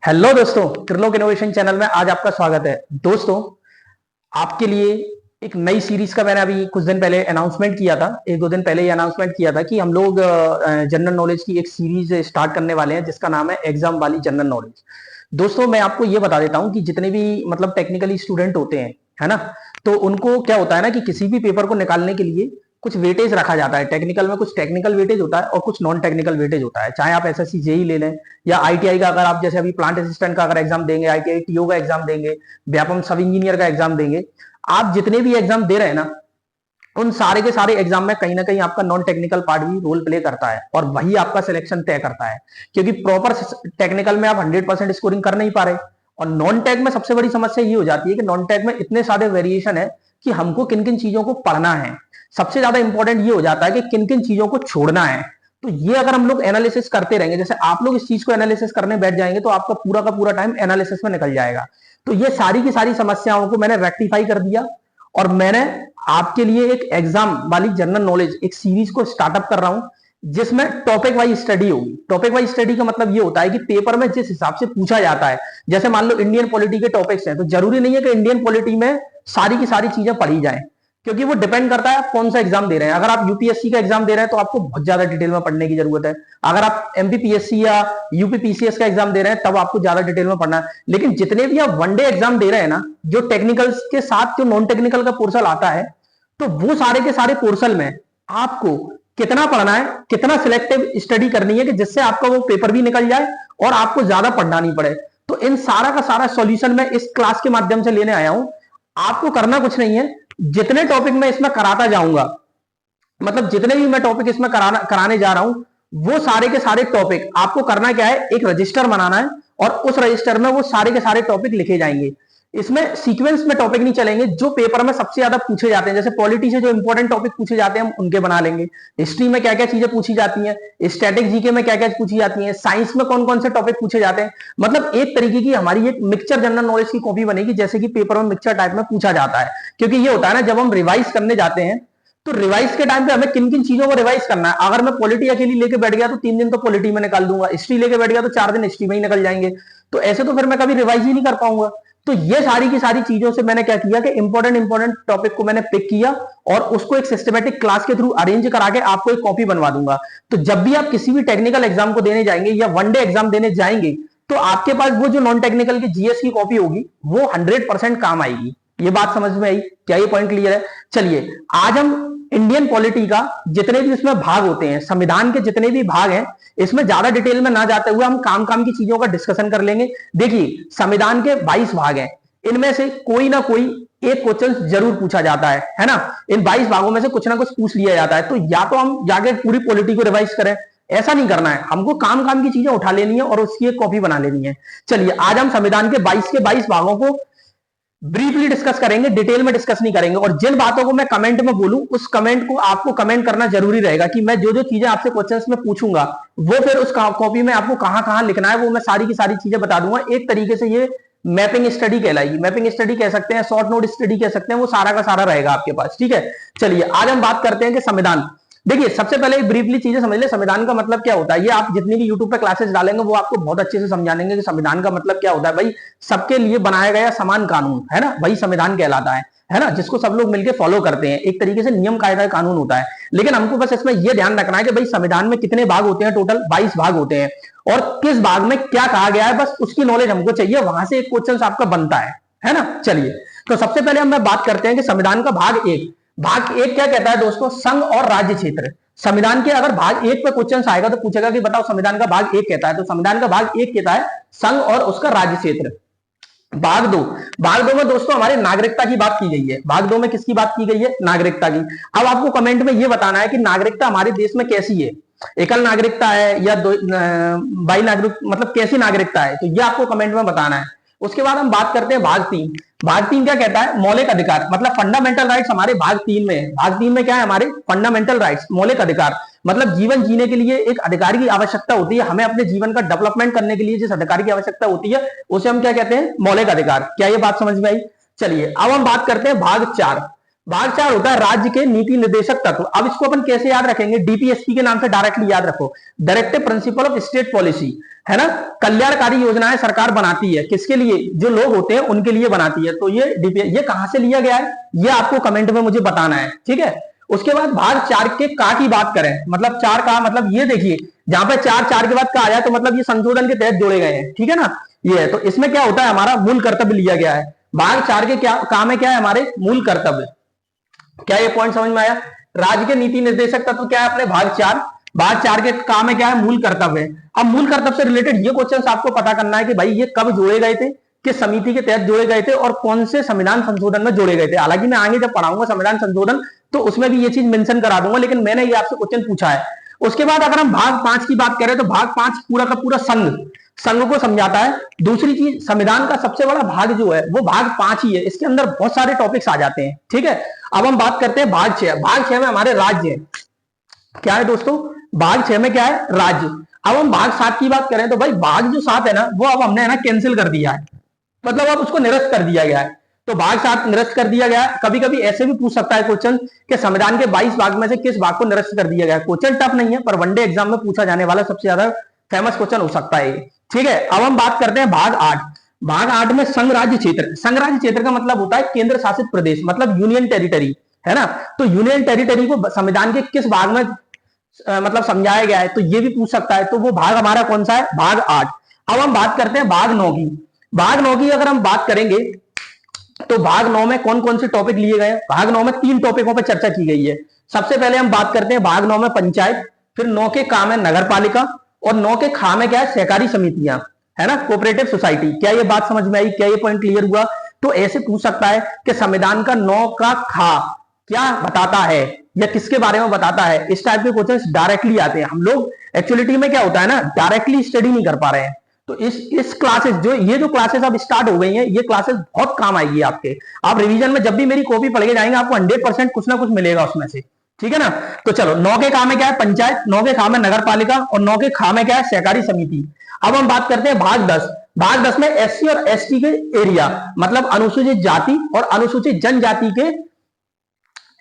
Hello दोस्तों, Trilok innovation channel में आज आपका स्वागत है। दोस्तों, आपके लिए एक नई सीरीज का मैंने अभी कुछ दिन पहले अनाउंसमेंट किया था। एक दो दिन पहले ही अनाउंसमेंट किया था कि हम लोग जनरल नॉलेज की एक सीरीज स्टार्ट करने वाले हैं जिसका नाम है एग्जाम वाली जनरल नॉलेज। दोस्तों, मैं आपको ये बता देता हूं कि जितने भी मतलब टेक्निकली स्टूडेंट होते हैं, है ना, तो उनको क्या होता है ना कि किसी भी पेपर को निकालने के लिए कुछ वेटेज रखा जाता है। टेक्निकल में कुछ टेक्निकल वेटेज होता है और कुछ नॉन टेक्निकल वेटेज होता है। चाहे आप एसएससी जेई ले लें या आईटीआई का, अगर आप जैसे अभी प्लांट असिस्टेंट का अगर एग्जाम देंगे, आईटीआई टीओ का एग्जाम देंगे, व्यापम सब इंजीनियर का एग्जाम देंगे, आप जितने भी एग्जाम दे रहे हैं ना, उन सारे के सारे एग्जाम में कहीं ना कहीं आपका नॉन टेक्निकल पार्ट भी रोल प्ले करता है और वही आपका सिलेक्शन तय करता है। क्योंकि प्रॉपर टेक्निकल में आप 100% स्कोरिंग कर नहीं पा रहे, और नॉन टेक में सबसे बड़ी समस्या ये हो जाती है कि नॉन टेक में इतने सारे वेरिएशन है कि हमको किन किन चीजों को पढ़ना है। सबसे ज्यादा इंपॉर्टेंट ये हो जाता है कि किन किन चीजों को छोड़ना है। तो ये अगर हम लोग एनालिसिस करते रहेंगे, जैसे आप लोग इस चीज को एनालिसिस करने बैठ जाएंगे तो आपका पूरा का पूरा टाइम एनालिसिस में निकल जाएगा। तो ये सारी की सारी समस्याओं को मैंने रेक्टिफाई कर दिया और मैंने आपके लिए एक एग्जाम वाली जनरल नॉलेज एक सीरीज को स्टार्टअप कर रहा हूं जिसमें टॉपिक वाइज स्टडी होगी। टॉपिक वाइज स्टडी का मतलब ये होता है कि पेपर में जिस हिसाब से पूछा जाता है, जैसे मान लो इंडियन पॉलिटी के टॉपिक्स हैं, तो जरूरी नहीं है कि इंडियन पॉलिटी में सारी की सारी चीजें पढ़ी जाएं, क्योंकि वो डिपेंड करता है आप कौन सा एग्जाम दे रहे हैं। अगर आप यूपीएससी का एग्जाम दे रहे हैं तो आपको बहुत ज्यादा डिटेल में पढ़ने की जरूरत है। अगर आप एमपीपीएससी या यूपीपीसीएस का एग्जाम दे रहे हैं तब आपको ज्यादा डिटेल में पढ़ना है। लेकिन जितने भी आप वनडे एग्जाम दे रहे हैं ना, जो टेक्निकल के साथ जो नॉन टेक्निकल का पोर्शन आता है, तो वो सारे के सारे पोर्शन में आपको कितना पढ़ना है, कितना सिलेक्टिव स्टडी करनी है कि जिससे आपका वो पेपर भी निकल जाए और आपको ज्यादा पढ़ना नहीं पड़े। तो इन सारा का सारा सॉल्यूशन मैं इस क्लास के माध्यम से लेने आया हूं। आपको करना कुछ नहीं है, जितने टॉपिक मैं इसमें कराता जाऊंगा, मतलब जितने भी मैं टॉपिक इसमें कराने जा रहा हूं, वो सारे के सारे टॉपिक आपको करना क्या है, एक रजिस्टर बनाना है और उस रजिस्टर में वो सारे के सारे टॉपिक लिखे जाएंगे। इसमें सीक्वेंस में टॉपिक नहीं चलेंगे, जो पेपर में सबसे ज्यादा पूछे जाते हैं, जैसे पॉलिटी से जो इंपॉर्टेंट टॉपिक पूछे जाते हैं हम उनके बना लेंगे। हिस्ट्री में क्या क्या चीजें पूछी जाती हैं, स्टैटिक जीके में क्या क्या पूछी जाती हैं, साइंस में कौन कौन से टॉपिक पूछे जाते हैं। मतलब एक तरीके की हमारी एक मिक्सचर जनरल नॉलेज की कॉपी बनेगी, जैसे कि पेपर में मिक्सचर टाइप में पूछा जाता है। क्योंकि ये होता है ना, जब हम रिवाइज करने जाते हैं तो रिवाइज के टाइम पे हमें किन किन चीजों को रिवाइज करना है। अगर मैं पॉलिटी अकेली लेके बैठ गया तो 3 दिन तो पॉलिटी में निकाल दूंगा, हिस्ट्री लेके बैठ गया तो 4 दिन हिस्ट्री में ही निकल जाएंगे। तो ऐसे तो फिर मैं कभी रिवाइज ही नहीं कर पाऊंगा। तो ये सारी की सारी चीजों से मैंने क्या किया कि इंपॉर्टेंट टॉपिक को मैंने पिक किया और उसको एक सिस्टमेटिक क्लास के थ्रू अरेंज करा के आपको एक कॉपी बनवा दूंगा। तो जब भी आप किसी भी टेक्निकल एग्जाम को देने जाएंगे या वनडे एग्जाम देने जाएंगे, तो आपके पास वो जो नॉन टेक्निकल की जीएस की कॉपी होगी वो 100% काम आएगी। ये बात समझ में आई? क्या ये पॉइंट क्लियर है? चलिए, आज हम इंडियन पॉलिटी का जितने भी इसमें भाग होते हैं, संविधान के जितने भी भाग हैं, इसमें ज्यादा डिटेल में ना जाते हुए हम काम की चीजों का डिस्कशन कर लेंगे। देखिए, संविधान के 22 भाग हैं, इनमें से कोई ना कोई एक क्वेश्चन जरूर पूछा जाता है ना। इन 22 भागों में से कुछ ना कुछ पूछ लिया जाता है। तो या तो हम जाके पूरी पॉलिटी को रिवाइज करें, ऐसा नहीं करना है, हमको काम की चीजें उठा लेनी है और उसकी एक कॉपी बना लेनी है। चलिए, आज हम संविधान के 22 भागों को ब्रीफली डिस्कस करेंगे, डिटेल में डिस्कस नहीं करेंगे। और जिन बातों को मैं कमेंट में बोलूं, उस कमेंट को आपको कमेंट करना जरूरी रहेगा कि मैं जो जो चीजें आपसे क्वेश्चंस में पूछूंगा वो फिर उस कॉपी में आपको कहां कहां लिखना है वो मैं सारी की सारी चीजें बता दूंगा। एक तरीके से ये मैपिंग स्टडी कहलाएगी। मैपिंग स्टडी कह सकते हैं, शॉर्ट नोट स्टडी कह सकते हैं, वो सारा का सारा रहेगा आपके पास। ठीक है, चलिए आज हम बात करते हैं कि संविधान। देखिए, सबसे पहले ब्रीफली चीजें समझ ले, संविधान का मतलब क्या होता है। ये आप जितनी भी यूट्यूब पे क्लासेस डालेंगे वो आपको बहुत अच्छे से समझाएंगे कि संविधान का मतलब क्या होता है। भाई, सबके लिए बनाया गया समान कानून, है ना, वही संविधान कहलाता है ना, जिसको सब लोग मिलकर फॉलो करते हैं। एक तरीके से नियम कायदा कानून होता है। लेकिन हमको बस इसमें यह ध्यान रखना है कि भाई संविधान में कितने भाग होते हैं, टोटल 22 भाग होते हैं, और किस भाग में क्या कहा गया है, बस उसकी नॉलेज हमको चाहिए। वहां से एक क्वेश्चन आपका बनता है ना। चलिए, तो सबसे पहले हम बात करते हैं कि संविधान का भाग एक। भाग एक क्या कहता है दोस्तों? संघ और राज्य क्षेत्र। संविधान के अगर भाग एक पे क्वेश्चन आएगा तो पूछेगा कि बताओ संविधान का भाग एक कहता है, तो संविधान का भाग एक कहता है संघ और उसका राज्य क्षेत्र। भाग दो में दोस्तों हमारे नागरिकता की बात की गई है। भाग दो में किसकी बात की गई है? नागरिकता की। अब आपको कमेंट में यह बताना है कि नागरिकता हमारे देश में कैसी है, एकल नागरिकता है या बाई नागरिक, मतलब कैसी नागरिकता है, तो यह आपको कमेंट में बताना है। उसके बाद हम बात करते हैं भाग तीन। भाग तीन क्या कहता है? मौलिक अधिकार, मतलब फंडामेंटल राइट्स हमारे भाग तीन में है। भाग तीन में क्या है? हमारे फंडामेंटल राइट्स, मौलिक अधिकार, मतलब जीवन जीने के लिए एक अधिकार की आवश्यकता होती है। हमें अपने जीवन का डेवलपमेंट करने के लिए जिस अधिकार की आवश्यकता होती है उसे हम क्या कहते हैं? मौलिक अधिकार। क्या ये बात समझ में आई? चलिए, अब हम बात करते हैं भाग चार। भाग 4 होता है राज्य के नीति निर्देशक तत्व। अब इसको अपन कैसे याद रखेंगे, डीपीएसपी के नाम से डायरेक्टली याद रखो, directive principle of state policy, है ना। कल्याणकारी योजनाएं सरकार बनाती है, किसके लिए, जो लोग होते हैं उनके लिए बनाती है। तो ये कहां से लिया गया है, ये आपको कमेंट में मुझे बताना है, ठीक है। उसके बाद भाग 4 के का की बात करें, मतलब 4 का मतलब ये देखिए, जहां पे 4 के बाद का आया तो मतलब ये संशोधन के तहत जोड़े गए हैं, ठीक है ना। ये है, तो इसमें क्या होता है, हमारा मूल कर्तव्य लिया गया है। भाग 4 के क्या काम है, क्या है हमारे मूल कर्तव्य। क्या ये पॉइंट समझ में आया। राज्य के नीति निर्देशक तत्व क्या है अपने भाग 4 के काम है क्या है, मूल कर्तव्य है। अब मूल कर्तव्य से रिलेटेड ये क्वेश्चन आपको पता करना है कि भाई ये कब जोड़े गए थे, किस समिति के तहत जोड़े गए थे और कौन से संविधान संशोधन में जोड़े गए थे। हालांकि मैं आगे जब पढ़ाऊंगा संविधान संशोधन तो उसमें भी ये चीज मेंशन करा दूंगा, लेकिन मैंने ये आपसे क्वेश्चन पूछा है। उसके बाद अगर हम भाग 5 की बात करें तो भाग 5 पूरा का पूरा संघ को समझाता है। दूसरी चीज, संविधान का सबसे बड़ा भाग जो है वो भाग 5 ही है, इसके अंदर बहुत सारे टॉपिक्स आ जाते हैं, ठीक है। अब हम बात करते हैं भाग 6। भाग 6 में हमारे राज्य है, क्या है दोस्तों, भाग 6 में क्या है, राज्य। अब हम भाग 7 की बात करें तो भाई भाग जो 7 है ना वो अब हमने है ना कैंसिल कर दिया है, मतलब अब उसको निरस्त कर दिया गया है। तो भाग 7 निरस्त कर दिया गया है। कभी कभी ऐसे भी पूछ सकता है क्वेश्चन कि संविधान के 22 भाग में से किस भाग को निरस्त कर दिया गया। क्वेश्चन टफ नहीं है, पर वनडे एग्जाम में पूछा जाने वाला सबसे ज्यादा फेमस क्वेश्चन हो सकता है, ठीक है। अब हम बात करते हैं भाग 8। भाग 8 में संघ राज्य क्षेत्र। संघ राज्य क्षेत्र का मतलब होता है केंद्र शासित प्रदेश, मतलब यूनियन टेरिटरी, है ना। तो यूनियन टेरिटरी को संविधान के किस भाग में मतलब समझाया गया है, तो ये भी पूछ सकता है। तो वो भाग हमारा कौन सा है, भाग 8। अब हम बात करते हैं भाग 9 की। भाग 9 की अगर हम बात करेंगे तो भाग 9 में कौन कौन से टॉपिक लिए गए हैं। भाग 9 में 3 टॉपिकों पर चर्चा की गई है। सबसे पहले हम बात करते हैं भाग 9 में पंचायत, फिर 9 के काम है नगर पालिका, और 9 के खा में क्या है, सहकारी समितियां, है ना, कोऑपरेटिव सोसाइटी। क्या ये बात समझ में आई, क्या ये पॉइंट क्लियर हुआ। तो ऐसे पूछ सकता है कि संविधान का 9 का खा क्या बताता है या किसके बारे में बताता है। इस टाइप के क्वेश्चंस डायरेक्टली आते हैं। हम लोग एक्चुअलिटी में क्या होता है ना, डायरेक्टली स्टडी नहीं कर पा रहे हैं। तो इस क्लासेस जो क्लासेस अब स्टार्ट हो गई हैं, ये क्लासेस बहुत काम आएगी आपके। आप रिवीजन में जब भी मेरी कॉपी पढ़ के जाएंगे आपको 100% कुछ ना कुछ मिलेगा उसमें से, ठीक है ना। तो चलो, 9 के काम में क्या है, पंचायत, 9 के खा में नगर पालिका, और 9 के खा में क्या है, सहकारी समिति। अब हम बात करते हैं भाग 10। भाग 10 में एससी और एसटी के एरिया, मतलब अनुसूचित जाति और अनुसूचित जनजाति के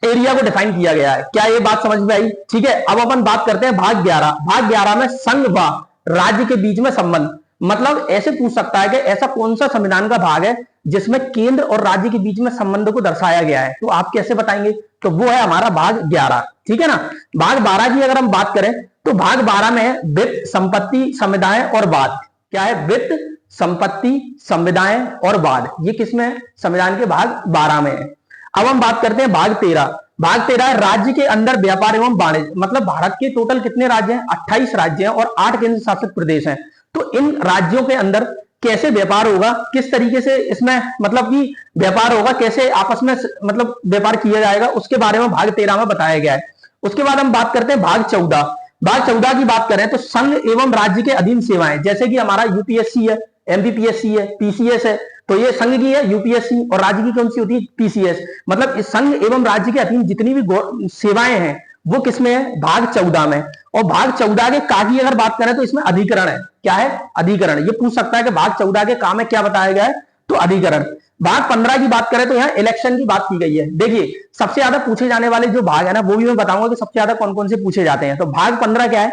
एरिया को डिफाइन किया गया है। क्या ये बात समझ में आई, ठीक है। अब अपन बात करते हैं भाग 11। भाग 11 में संघ व राज्य के बीच में संबंध, मतलब ऐसे पूछ सकता है कि ऐसा कौन सा संविधान का भाग है जिसमें केंद्र और राज्य के बीच में संबंध को दर्शाया गया है। तो आप कैसे बताएंगे, तो वो है हमारा भाग 11, ठीक है ना। भाग 12 की अगर हम बात करें तो भाग 12 में है वित्त, संपत्ति, संविदाएं और वाद। क्या है, वित्त, संपत्ति, संविदाएं और वाद। ये किसमें, संविधान के भाग 12 में है। अब हम बात करते हैं भाग 13। भाग 13 राज्य के अंदर व्यापार एवं वाणिज्य, मतलब भारत के टोटल कितने राज्य हैं, 28 राज्य हैं और 8 केंद्र शासित प्रदेश हैं। तो इन राज्यों के अंदर कैसे व्यापार होगा, किस तरीके से इसमें मतलब कि व्यापार होगा, कैसे आपस में मतलब व्यापार किया जाएगा, उसके बारे में भाग 13 में बताया गया है। उसके बाद हम बात करते हैं भाग 14। भाग 14 की बात करें तो संघ एवं राज्य के अधीन सेवाएं, जैसे कि हमारा यूपीएससी है, एमपीपीएससी है, पीसीएस है। तो ये संघ की है यूपीएससी, और राज्य की कौन सी होती है, पीसीएस। मतलब इस संघ एवं राज्य के अधीन जितनी भी सेवाएं हैं वो किसमें है, भाग 14 में। और भाग 14 के का की अगर बात करें तो इसमें अधिकरण है। क्या है, अधिकरण। ये पूछ सकता है कि भाग 14 के का में क्या बताया गया है, तो अधिकरण। भाग 15 की बात करें तो यहाँ इलेक्शन की बात की गई है। देखिए सबसे ज्यादा पूछे जाने वाले जो भाग है ना वो भी मैं बताऊंगा कि सबसे ज्यादा कौन कौन से पूछे जाते हैं। तो भाग 15 क्या है,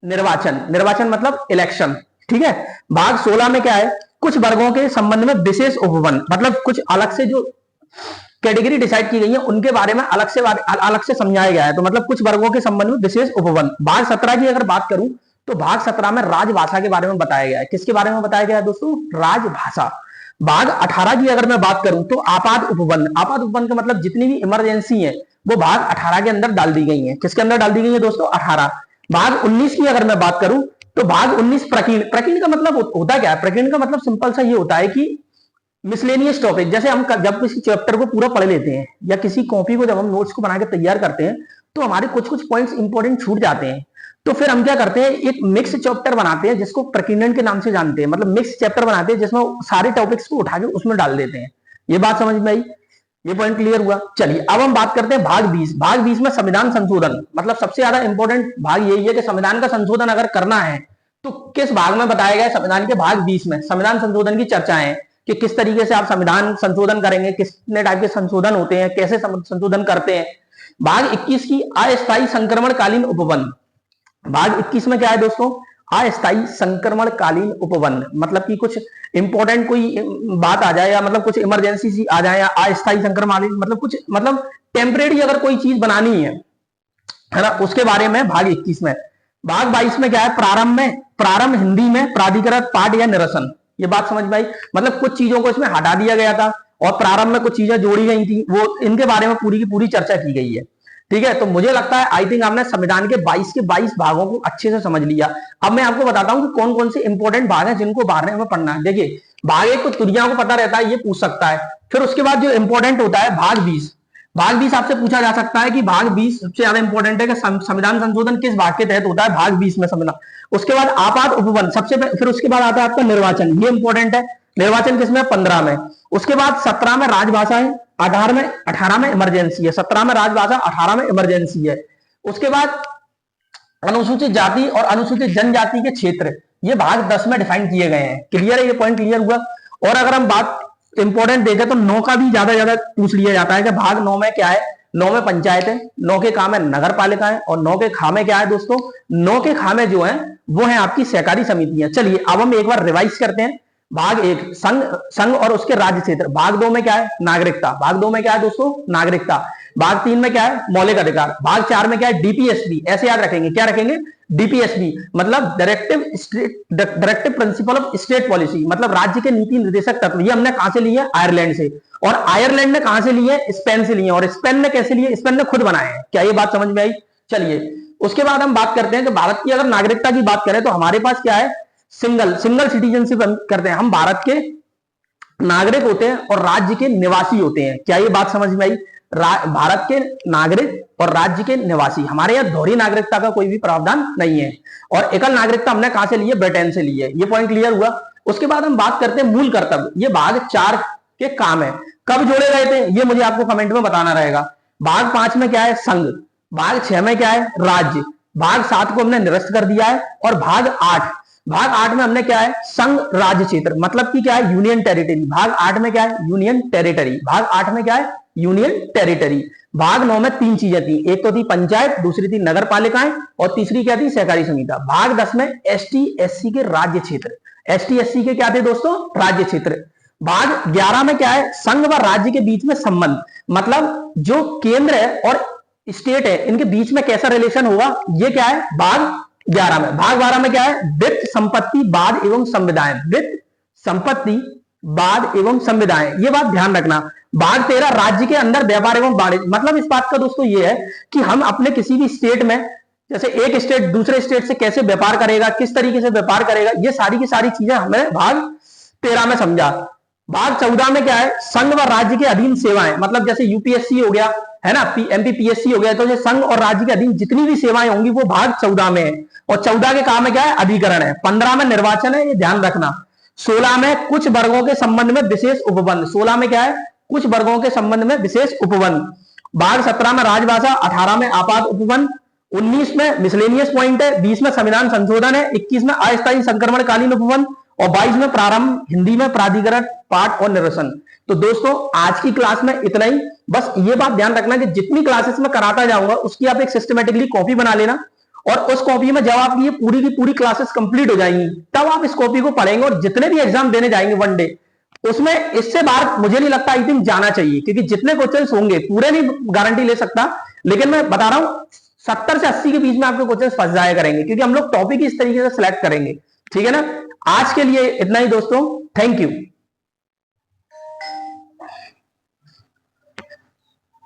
निर्वाचन। निर्वाचन मतलब इलेक्शन, ठीक है। भाग 16 में क्या है, कुछ वर्गों के संबंध में विशेष उपवन, मतलब कुछ अलग से जो कैटेगरी डिसाइड की गई है उनके बारे में अलग से समझाया गया है। तो मतलब कुछ वर्गों के संबंध में विशेष उपवन। भाग 17 की अगर बात करूं तो भाग 17 में राजभाषा के बारे में बताया गया है। किसके बारे में बताया गया है दोस्तों, राजभाषा। भाग 18 की अगर मैं बात करूं तो आपात उपवन। आपात उपवन का मतलब जितनी भी इमरजेंसी है वो भाग 18 के अंदर डाल दी गई है। किसके अंदर डाल दी गई है दोस्तों, 18। भाग 19 की अगर मैं बात करूं तो भाग 19 प्रकीर्ण। प्रकीर्ण का मतलब होता क्या है, प्रकीर्ण का मतलब सिंपल सा ये होता है कि मिसलेनियस टॉपिक। जैसे हम जब किसी चैप्टर को पूरा पढ़ लेते हैं या किसी कॉपी को जब हम नोट्स को बनाकर तैयार करते हैं तो हमारे कुछ कुछ पॉइंट्स इंपॉर्टेंट छूट जाते हैं। तो फिर हम क्या करते हैं, एक मिक्स चैप्टर बनाते हैं जिसको प्रकीर्णन के नाम से जानते हैं। मतलब मिक्स चैप्टर बनाते हैं जिसमें सारे टॉपिक्स को उठा के उसमें डाल देते हैं। ये बात समझ में आई, ये पॉइंट क्लियर हुआ। चलिए अब हम बात करते हैं भाग 20। भाग 20 में संविधान संशोधन, मतलब सबसे ज्यादा इंपॉर्टेंट भाग यही है कि संविधान का संशोधन अगर करना है तो किस भाग में बताया गया है, संविधान के भाग 20 में संविधान संशोधन की चर्चाएं। कि किस तरीके से आप संविधान संशोधन करेंगे, कितने टाइप के संशोधन होते हैं, कैसे संशोधन करते हैं। भाग 21 की अस्थायी संक्रमणकालीन उपबंध। भाग 21 में क्या है दोस्तों, अस्थायी संक्रमणकालीन उपबंध, मतलब कि कुछ इंपॉर्टेंट कोई बात आ जाए या मतलब कुछ इमरजेंसी सी आ जाए, या अस्थायी संक्रमणकालीन मतलब कुछ मतलब टेम्परेरी अगर कोई चीज बनानी है ना, उसके बारे में भाग 21 में। भाग 22 में क्या है, प्रारंभ हिंदी में प्राधिकृत पाठ या निरसन। ये बात समझ में आई, मतलब कुछ चीजों को इसमें हटा दिया गया था और प्रारंभ में कुछ चीजें जोड़ी गई थी, वो इनके बारे में पूरी की पूरी चर्चा की गई है। ठीक है, तो मुझे लगता है आई थिंक आपने संविधान के 22 के 22 भागों को अच्छे से समझ लिया। अब मैं आपको बताता हूं कि कौन कौन से इंपॉर्टेंट भाग हैं जिनको बारे में पढ़ना है। देखिए, भाग 1 को तुरिया को पता रहता है, ये पूछ सकता है। फिर उसके बाद जो इंपॉर्टेंट होता है भाग 20, भाग 20 आपसे पूछा जा सकता है कि भाग 20 सबसे ज्यादा इंपॉर्टेंट है कि संविधान संशोधन किस भाग के तहत होता है, भाग 20 में संविधान। उसके बाद आपात उपबंध फिर उसके बाद आता है आपका निर्वाचन, ये इंपॉर्टेंट है। निर्वाचन किसमें, 15 में। उसके बाद 17 में राजभाषा है, 18 में इमरजेंसी है। 17 में राजभाषा, 18 में इमरजेंसी है। उसके बाद अनुसूचित जाति और अनुसूचित जनजाति के क्षेत्र, ये भाग 10 में डिफाइन किए गए हैं। क्लियर है, ये पॉइंट क्लियर हुआ। और अगर हम बात इंपॉर्टेंट देखें तो 9 का भी ज्यादा पूछ लिया जाता है कि भाग 9 में क्या है। 9 में पंचायत है, 9 के खा में नगर पालिका है, और 9 के खा में क्या है दोस्तों, 9 के खा में जो है वो है आपकी सहकारी समितियां। चलिए अब हम एक बार रिवाइज करते हैं। भाग 1 संघ और उसके राज्य क्षेत्र। भाग 2 में क्या है, नागरिकता। भाग 2 में क्या है दोस्तों, नागरिकता। भाग 3 में क्या है, मौलिक अधिकार। भाग 4 में क्या है, डीपीएसबी। ऐसे याद रखेंगे, क्या रखेंगे, डीपीएसबी मतलब directive principle of state policy, मतलब राज्य के नीति निर्देशक तत्व। ये हमने कहां से लिए, आयरलैंड से। और आयरलैंड ने कहां से लिए, स्पेन से लिए। और स्पेन ने कैसे लिए, स्पेन ने खुद बनाए हैं। क्या ये बात समझ में आई। चलिए उसके बाद हम बात करते हैं कि भारत की अगर नागरिकता की बात करें तो हमारे पास क्या है, सिंगल सिटीजनशिप करते हैं। हम भारत के नागरिक होते हैं और राज्य के निवासी होते हैं। क्या ये बात समझ में आई। भारत के नागरिक और राज्य के निवासी, हमारे यहाँ दोहरी नागरिकता का कोई भी प्रावधान नहीं है। और एकल नागरिकता हमने कहां से ली है, ब्रिटेन से ली है। ये पॉइंट क्लियर हुआ। उसके बाद हम बात करते हैं मूल कर्तव्य। ये भाग 4 के काम है। कब जोड़े गए थे ये मुझे आपको कमेंट में बताना रहेगा। भाग 5 में क्या है, संघ। भाग 6 में क्या है, राज्य। भाग 7 को हमने निरस्त कर दिया है। और भाग 8 में हमने क्या है, संघ राज्य क्षेत्र, मतलब कि क्या है, यूनियन टेरिटरी। भाग 8 में क्या है, यूनियन टेरिटरी। भाग 8 में क्या है, यूनियन टेरिटरी। भाग 9 में 3 चीजें थी, एक तो थी पंचायत, दूसरी थी नगर पालिकाएं, और तीसरी क्या थी, सहकारी समिति। भाग 10 में एसटी एससी के राज्य क्षेत्र। एसटी एससी के क्या थे दोस्तों, राज्य क्षेत्र। भाग 11 में क्या है, संघ व राज्य के बीच में संबंध, मतलब जो केंद्र है और स्टेट है इनके बीच में कैसा रिलेशन होगा, ये क्या है, भाग 11 में। भाग 12 में क्या है, वित्त संपत्ति बाद एवं संविदाएं। वित्त संपत्ति बाद एवं संविदाएं, ये बात ध्यान रखना। भाग 13 राज्य के अंदर व्यापार एवं वाणिज्य, मतलब इस बात का दोस्तों ये है कि हम अपने किसी भी स्टेट में, जैसे एक स्टेट दूसरे स्टेट से कैसे व्यापार करेगा, किस तरीके से व्यापार करेगा, ये सारी की सारी चीजें हमें भाग 13 में समझा। भाग 14 में क्या है, संघ व राज्य के अधीन सेवाएं, मतलब जैसे यूपीएससी हो गया है ना, एमपीपीएससी हो गया, तो ये संघ और राज्य के अधीन जितनी भी सेवाएं होंगी वो भाग 14 में है। और 14 के काम में क्या है, अधिकरण है। 15 में निर्वाचन है, ये ध्यान रखना। 16 में कुछ वर्गों के संबंध में विशेष उपबंध। 16 में क्या है, कुछ वर्गों के संबंध में विशेष उपबंध। भाग 17 में राजभाषा, 18 में आपात उपबंध, 19 में मिसलेनियस पॉइंट है, 20 में संविधान संशोधन है, 21 में अस्थायी संक्रमणकालीन उपबंध, और 22 में प्रारंभ हिंदी में प्राधिकरण पाठ और निरसन। तो दोस्तों आज की क्लास में इतना ही। बस ये बात ध्यान रखना कि जितनी क्लासेस में कराता जाऊंगा उसकी आप एक सिस्टमेटिकली कॉपी बना लेना, और उस कॉपी में जब आपकी ये पूरी की पूरी क्लासेस कंप्लीट हो जाएंगी तब आप इस कॉपी को पढ़ेंगे, और जितने भी एग्जाम देने जाएंगे वन डे उसमें इससे बाहर मुझे नहीं लगता आई थिंक जाना चाहिए, क्योंकि जितने क्वेश्चंस होंगे, पूरे नहीं गारंटी ले सकता, लेकिन मैं बता रहा हूं 70 से 80 के बीच में आपके क्वेश्चंस फंस जाया करेंगे, क्योंकि हम लोग टॉपिक इस तरीके से सिलेक्ट करेंगे। ठीक है ना। आज के लिए इतना ही दोस्तों, थैंक यू।